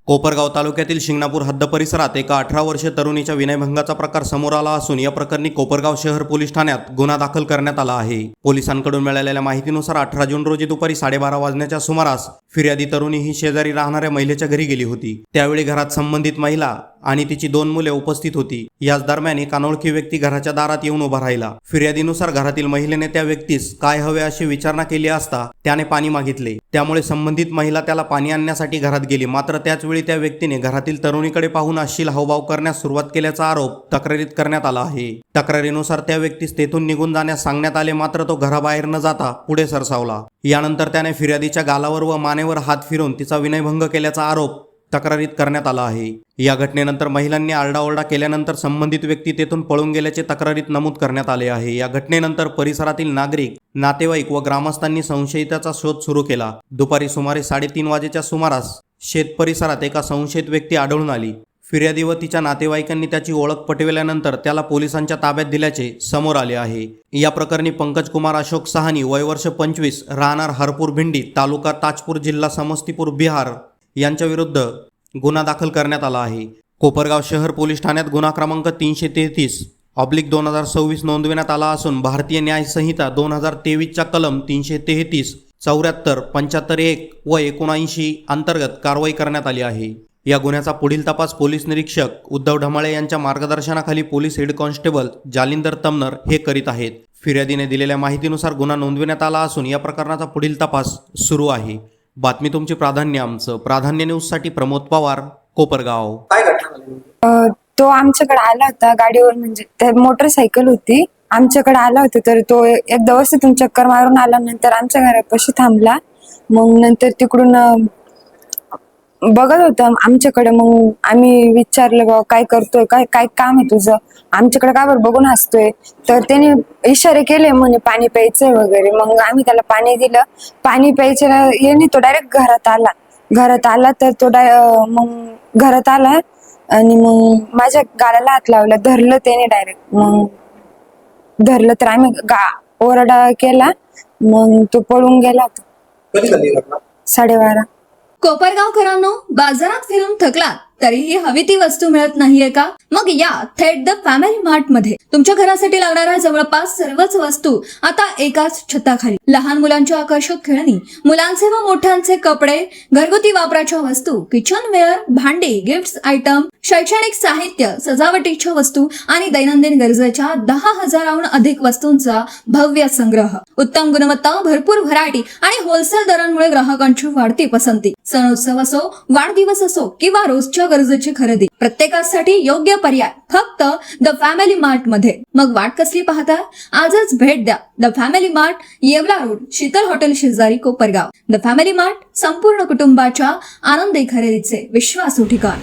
कोपरगाव तालुक्यातील शिंगणापूर हद्द परिसरात एका 18 वर्षीय तरुणीच्या विनयभंगाचा प्रकार समोर आला असून या प्रकरणी कोपरगाव शहर पोलीस ठाण्यात गुन्हा दाखल करण्यात आला आहे। पोलिसांकडून मिळालेल्या माहितीनुसार 18 जून रोजी दुपारी 12:30 वाजण्याच्या सुमारास फिर्यादी तरुणी ही शेजारी राहणाऱ्या महिलेच्या घरी गेली होती। त्यावेळी घरात संबंधित महिला आणि तिची 2 मुले उपस्थित होती। याच दरम्यान एक अनोळखी व्यक्ती घराच्या दारात येऊन उभा राहिला। फिर्यादीनुसार घरातील महिलेने त्या व्यक्तीस काय हवे अशी विचारणा केली असता त्याने पाणी मागितले। त्यामुळे संबंधित महिला त्याला पाणी आणण्यासाठी घरात गेली। मात्र त्याच वेळी त्या व्यक्तीने घरातील तरुणीकडे पाहून अश्लील हावभाव करण्यास सुरुवात केल्याचा आरोप तक्रारीत करण्यात आला आहे। तक्रारीनुसार त्या व्यक्तीस तेथून निघून जाण्यास सांगण्यात आले, मात्र तो घराबाहेर न जाता पुढे सरसावला। यानंतर त्याने फिर्यादीच्या गालावर व मानेवर हात फिरवून तिचा विनयभंग केल्याचा आरोप तक्रारीत करण्यात आला आहे। या घटनेनंतर महिलांनी आरडाओरडा केल्यानंतर संबंधित व्यक्ती तेथून पळून गेल्याचे तक्रारीत नमूद करण्यात आले आहे। या घटनेनंतर परिसरातील नागरिक, नातेवाईक व ग्रामस्थांनी संशयिताचा शोध सुरू केला। दुपारी सुमारे 3:30 वाजेच्या सुमारास शेत परिसरात एका संशयित व्यक्ती आढळून आली। फिर्यादी व तिच्या नातेवाईकांनी त्याची ओळख पटविल्यानंतर त्याला पोलिसांच्या ताब्यात दिल्याचे समोर आले आहे। या प्रकरणी पंकज कुमार अशोक साहनी, वय वर्ष 25, राहणार हरपूर भिंडी, तालुका ताजपूर, जिल्हा समस्तीपुर, बिहार यांच्या विरुद्ध गुन्हा दाखल करण्यात आला आहे। कोपरगाव शहर पोलीस ठाण्यात गुन्हा क्रमांक 333/2026 नोंदविण्यात आला असून भारतीय न्याय संहिता 2023च्या कलम 333, 74, 75(1) व 79 अंतर्गत कारवाई करण्यात आली आहे। या गुन्ह्याचा पुढील तपास पोलीस निरीक्षक उद्धव ढमाळे यांच्या मार्गदर्शनाखाली police head constable Jalinder Tamnar हे करीत आहेत। फिर्यादीने दिलेल्या माहितीनुसार गुन्हा नोंदविण्यात आला असून या प्रकरणाचा पुढील तपास सुरू आहे। बातमी तुमची, प्राधान्य आमचं। प्राधान्य न्यूजसाठी प्रमोद पवार, कोपरगाव। काय घटना? तो आमच्याकडे आला होता गाडीवर, म्हणजे त्या मोटरसायकल होती, आमच्याकडे आला होता। तर तो एकदा वस्तीतून चक्कर मारून आला, नंतर आमच्या घरापाशी थांबला। मग नंतर तिकडून बघत होता आमच्याकडे। मग आम्ही विचारलं, बाबा काय करतोय, काय काय काम आहे तुझं, आमच्याकडे का बरं बघून हसतोय? तर त्याने इशारे केले, म्हणे पाणी प्यायचंय वगैरे। मग आम्ही त्याला पाणी दिलं। पाणी प्यायच्या याने तो डायरेक्ट घरात आला तर तो मग घरात आला आणि मग माझ्या गालाला हात लावला, धरलं त्याने डायरेक्ट। मग धरलं तर आम्ही ओरडा केला, मग तो पळून गेला। कधी झाली घटना? 12:30। कोपरगावकरांनो, बाजारात फिरून थकलात तरीही हवी ती वस्तू मिळत नाहीये का? मग या थेट द फॅमिली मार्ट मध्ये तुमच्या घरासाठी लागणाऱ्या जवळपास सर्वच वस्तू आता एकाच छताखाली। लहान मुलांच्या आकर्षक खेळणी, मुलांचे व मोठ्यांचे कपडे, घरगुती वापराच्या वस्तू, किचनवेअर, भांडी, गिफ्ट्स आयटम, शैक्षणिक साहित्य, सजावटीच्या वस्तू आणि दैनंदिन गरजेच्या 10,000हून अधिक वस्तूंचा भव्य संग्रह। उत्तम गुणवत्ता, भरपूर व्हरायटी आणि होलसेल दरांमुळे ग्राहकांची वाढती पसंती। सणोत्सव असो, वाढदिवस असो किंवा रोजच्या गरजेची खरेदी, प्रत्येकासाठी योग्य पर्याय फक्त द फॅमिली मार्ट मध्ये। मग वाट कसली पाहता? आजच भेट द्या the family mart, Yeola road, Sheetal hotel शेजारी, कोपरगाव। द फॅमिली मार्ट, संपूर्ण कुटुंबाच्या आनंदी खरेदीचे विश्वासू ठिकाण।